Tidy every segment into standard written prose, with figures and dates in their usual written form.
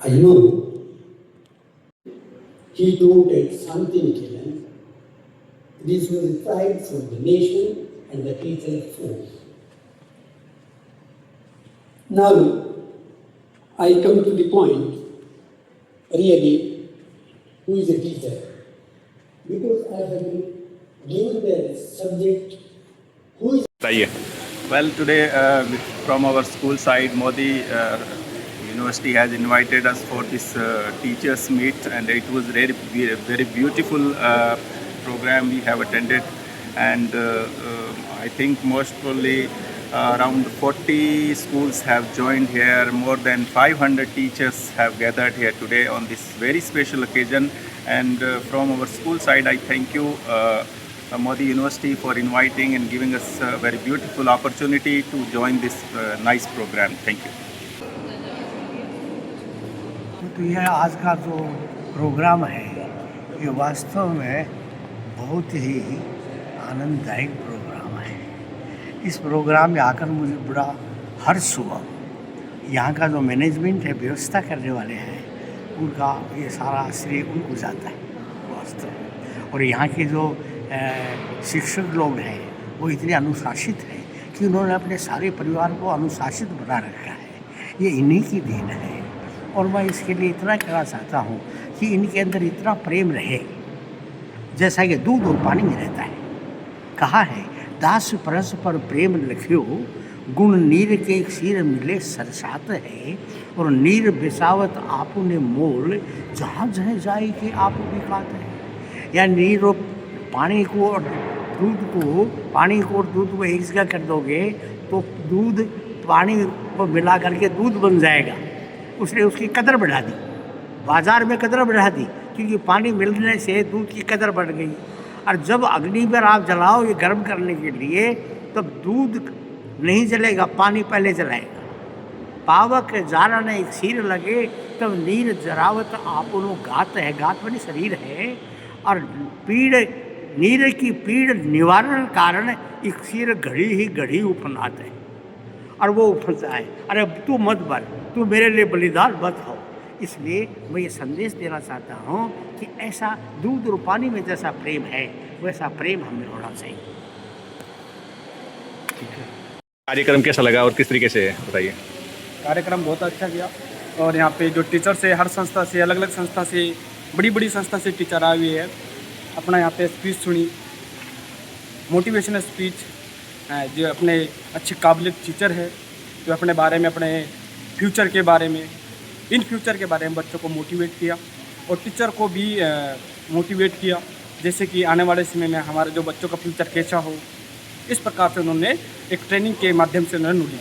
I know he taught at Santiniketan. This was the pride for the nation and the teacher force. Now, I come to the point, really, who is a teacher? Because I have been given the subject, who is Well, today from our school side, Modi University has invited us for this teachers meet, and it was very beautiful program we have attended, and I think most probably around 40 schools have joined here. More than 500 teachers have gathered here today on this very special occasion, and from our school side, I thank you. Modi University for inviting and giving us a very beautiful opportunity to join this nice program. Thank you. तो यह आज का जो programme है ये वास्तव में बहुत ही आनंददायक प्रोग्राम है। इस प्रोग्राम में आकर मुझे बड़ा हर्ष हुआ। यहाँ का जो मैनेजमेंट है, व्यवस्था करने वाले हैं, उनका ये सारा श्रेय उनको जाता है वास्तव में। और यहाँ के जो शिक्षक लोग हैं वो इतने अनुशासित हैं कि उन्होंने अपने सारे परिवार को अनुशासित बना रखा है। ये इन्हीं की देन है। और मैं इसके लिए इतना कहना चाहता हूँ कि इनके अंदर इतना प्रेम रहे जैसा कि दूध और पानी में रहता है। कहा है, दास परस्पर प्रेम लख्यो, गुण नीर के क्षीर मिले सरसात है, और नीर बेसावत आपू ने मोल, जहाँ जहाँ जाए कि आप विकात है। या नीर और पानी को और दूध को एक जगह कर दोगे तो दूध पानी को मिला करके दूध बन जाएगा। उसने उसकी कदर बढ़ा दी, बाज़ार में कदर बढ़ा दी, क्योंकि पानी मिलने से दूध की कदर बढ़ गई। और जब अग्नि पर आप जलाओ ये गर्म करने के लिए, तब दूध नहीं जलेगा, पानी पहले जलाएगा। पावक जारा ने एक सीर लगे, तब नीर जरावत आपुनो गात है। गात बनी शरीर है। और नीर की पीड़ निवारण कारण इक्सीर घड़ी उपनात है। और वो उफलता है, अरे तू मत बर, तू मेरे लिए बलिदान मत हो। इसलिए मैं ये संदेश देना चाहता हूँ कि ऐसा दूध और पानी में जैसा प्रेम है वैसा प्रेम हमें होना चाहिए। कार्यक्रम कैसा लगा और किस तरीके से है, बताइए। कार्यक्रम बहुत अच्छा किया। और यहाँ पे जो टीचर्स है, हर संस्था से, अलग अलग संस्था से, बड़ी संस्था से टीचर आए हुए हैं। अपना यहाँ पे स्पीच सुनी, मोटिवेशनल स्पीच, जो अपने अच्छे काबिल टीचर है, जो अपने बारे में, अपने फ्यूचर के बारे में, इन फ्यूचर के बारे में बच्चों को मोटिवेट किया और टीचर को भी मोटिवेट किया, जैसे कि आने वाले समय में हमारे जो बच्चों का फ्यूचर कैसा हो। इस प्रकार से उन्होंने एक ट्रेनिंग के माध्यम से उन्होंने दी।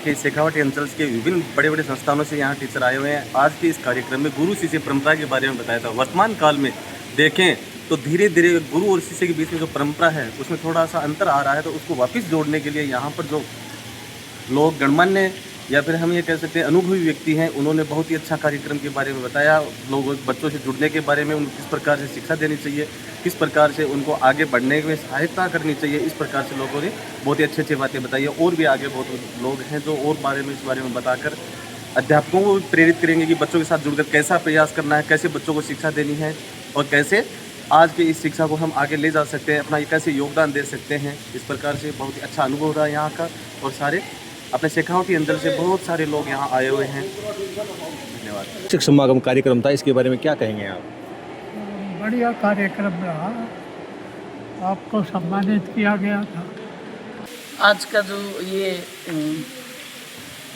कि शेखावाटी अंचल के विभिन्न बड़े बड़े संस्थानों से यहाँ टीचर आए हुए हैं। आज के इस कार्यक्रम में गुरु शिष्य परंपरा के बारे में बताया था। वर्तमान काल में देखें तो धीरे धीरे गुरु और शिष्य के बीच में जो परंपरा है उसमें थोड़ा सा अंतर आ रहा है, तो उसको वापस जोड़ने के लिए यहाँ पर जो लोग गणमान्य या फिर हम ये कह सकते हैं अनुभवी व्यक्ति हैं, उन्होंने बहुत ही अच्छा कार्यक्रम के बारे में बताया। लोगों बच्चों से जुड़ने के बारे में, उनको किस प्रकार से शिक्षा देनी चाहिए, किस प्रकार से उनको आगे बढ़ने में सहायता करनी चाहिए, इस प्रकार से लोगों ने बहुत ही अच्छी बातें बताई। और भी आगे बहुत लोग हैं जो और इस बारे में बताकर अध्यापकों को प्रेरित करेंगे कि बच्चों के साथ जुड़कर कैसा प्रयास करना है, कैसे बच्चों को शिक्षा देनी है और कैसे आज की इस शिक्षा को हम आगे ले जा सकते हैं, अपना कैसे योगदान दे सकते हैं। इस प्रकार से बहुत ही अच्छा अनुभव रहा यहाँ का। और सारे अपने शेखावाटी अंचल से बहुत सारे लोग यहाँ आए हुए हैं। धन्यवाद। शिक्षक समागम कार्यक्रम था, इसके बारे में क्या कहेंगे आप? बढ़िया कार्यक्रम रहा, आपको सम्मानित किया गया था। आज का जो ये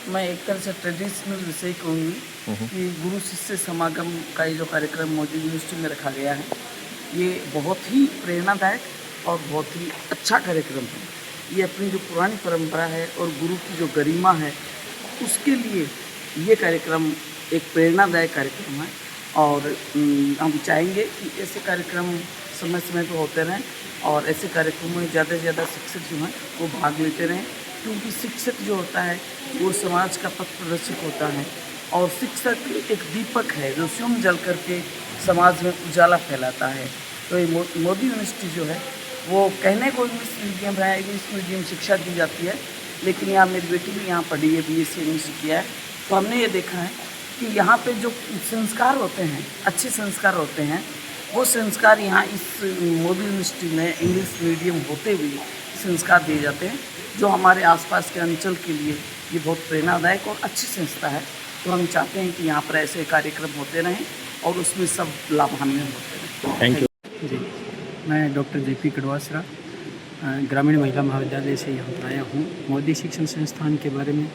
मैं एक तरह से ट्रेडिशनल विषय कहूँगी कि गुरु शिष्य समागम का ये जो कार्यक्रम मोदी यूनिवर्सिटी में रखा गया है, ये बहुत ही प्रेरणादायक और बहुत ही अच्छा कार्यक्रम है। ये अपनी जो पुरानी परंपरा है और गुरु की जो गरिमा है उसके लिए ये कार्यक्रम एक प्रेरणादायक कार्यक्रम है। और हम चाहेंगे कि ऐसे कार्यक्रम समय समय पर होते रहें और ऐसे कार्यक्रमों में ज़्यादा से ज़्यादा शिक्षक जो हैं वो भाग लेते रहें, क्योंकि शिक्षक जो होता है वो समाज का पथ प्रदर्शक होता है। और शिक्षक एक दीपक है जो स्वयं जल करके समाज में उजाला फैलाता है। तो ये मोदी यूनिवर्सिटी जो है वो कहने को इंग्लिश मीडियम रहा है, इंग्लिश मीडियम शिक्षा दी जाती है, लेकिन यहाँ मेरी बेटी भी यहाँ पढ़ी है, BSc इंग्लिश किया है। तो हमने ये देखा है कि यहाँ पे जो संस्कार होते हैं, अच्छे संस्कार होते हैं, वो संस्कार यहाँ इस मोदी यूनिवर्सिटी में इंग्लिश मीडियम होते हुए संस्कार दिए जाते हैं, जो हमारे आसपास के अंचल के लिए ये बहुत प्रेरणादायक और अच्छी संस्था है। तो हम चाहते हैं कि यहाँ पर ऐसे कार्यक्रम होते रहें और उसमें सब लाभान्वित होते रहें। Thank you. जी, मैं डॉक्टर JP कड़वासरा ग्रामीण महिला महाविद्यालय से यहाँ पर आया हूँ। मोदी शिक्षण संस्थान के बारे में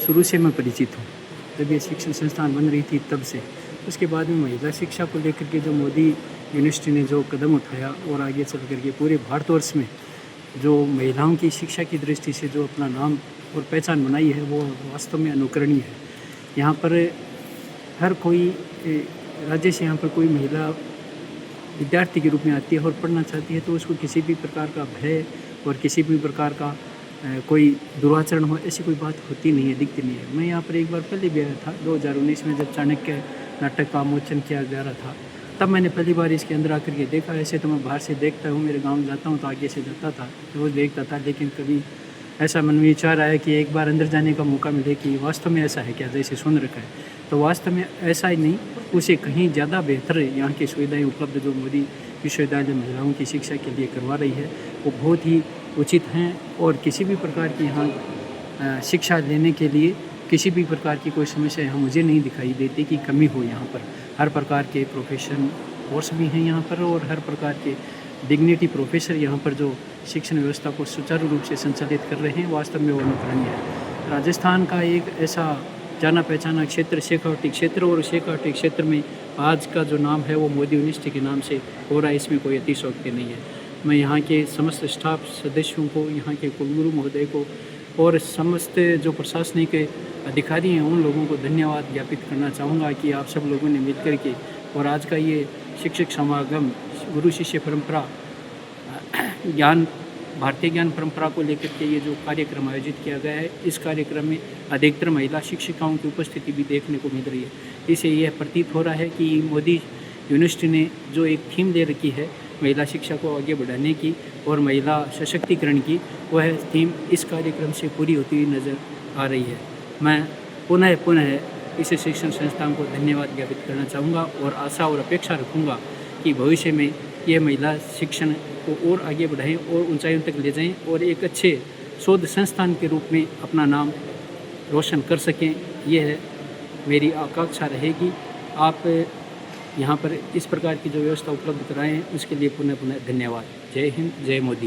शुरू से मैं परिचित हूँ, जब ये शिक्षण संस्थान बन रही थी तब से। उसके बाद में महिला शिक्षा को लेकर के जो मोदी यूनिवर्सिटी ने जो कदम उठाया और आगे चल कर के पूरे भारतवर्ष में जो महिलाओं की शिक्षा की दृष्टि से जो अपना नाम और पहचान बनाई है, वो वास्तव में अनुकरणीय है। यहाँ पर हर कोई राज्य से यहाँ पर कोई महिला विद्यार्थी के रूप में आती है और पढ़ना चाहती है, तो उसको किसी भी प्रकार का भय और किसी भी प्रकार का कोई दुराचरण हो, ऐसी कोई बात होती नहीं है, दिखती नहीं है। मैं यहाँ पर एक बार पहले भी आया था 2019 में, जब चाणक्य नाटक का मोचन किया जा रहा था, तब मैंने पहली बार इसके अंदर आकर के देखा। ऐसे तो मैं बाहर से देखता हूँ, मेरे गाँव जाता हूँ तो आगे से जाता था, रोज़ देखता था, लेकिन कभी ऐसा मन में विचार आया कि एक बार अंदर जाने का मौका मिले कि वास्तव में ऐसा है क्या, जैसे सुन रखा है। तो वास्तव में ऐसा ही नहीं, उसे कहीं ज़्यादा बेहतर यहाँ की सुविधाएं उपलब्ध जो मोदी विश्वविद्यालय महिलाओं की शिक्षा के लिए करवा रही है, वो बहुत ही उचित हैं। और किसी भी प्रकार की यहाँ शिक्षा लेने के लिए किसी भी प्रकार की कोई समस्या यहाँ मुझे नहीं दिखाई देती कि कमी हो। यहाँ पर हर प्रकार के प्रोफेशन कोर्स भी हैं यहाँ पर, और हर प्रकार के डिग्निटी प्रोफेसर यहाँ पर जो शिक्षण व्यवस्था को सुचारू रूप से संचालित कर रहे हैं, वास्तव में वो अनुकरणीय है। राजस्थान का एक ऐसा जाना पहचाना क्षेत्र शेखावटी क्षेत्र, और शेखावटी क्षेत्र में आज का जो नाम है वो मोदी यूनिवर्सिटी के नाम से हो रहा है, इसमें कोई अतिशयोक्ति नहीं है। मैं यहाँ के समस्त स्टाफ सदस्यों को, यहाँ के कुलगुरु महोदय को और समस्त जो प्रशासनिक अधिकारी हैं, उन लोगों को धन्यवाद ज्ञापित करना चाहूँगा कि आप सब लोगों ने मिलकर के और आज का ये शिक्षक समागम गुरु शिष्य परंपरा ज्ञान भारतीय ज्ञान परंपरा को लेकर के ये जो कार्यक्रम आयोजित किया गया है, इस कार्यक्रम में अधिकतर महिला शिक्षिकाओं की उपस्थिति भी देखने को मिल रही है। इससे यह प्रतीत हो रहा है कि मोदी यूनिवर्सिटी ने जो एक थीम ले रखी है महिला शिक्षा को आगे बढ़ाने की और महिला सशक्तिकरण की, वह थीम इस कार्यक्रम से पूरी होती हुई नज़र आ रही है। मैं पुनः इस शिक्षण संस्थान को धन्यवाद ज्ञापित करना चाहूँगा और आशा और अपेक्षा रखूँगा कि भविष्य में ये महिला शिक्षण को और आगे बढ़ाएं और ऊंचाइयों तक ले जाएं और एक अच्छे शोध संस्थान के रूप में अपना नाम रोशन कर सकें। यह मेरी आकांक्षा रहेगी। आप यहाँ पर इस प्रकार की जो व्यवस्था उपलब्ध कराएं, उसके लिए पुनः धन्यवाद। जय हिंद, जय मोदी।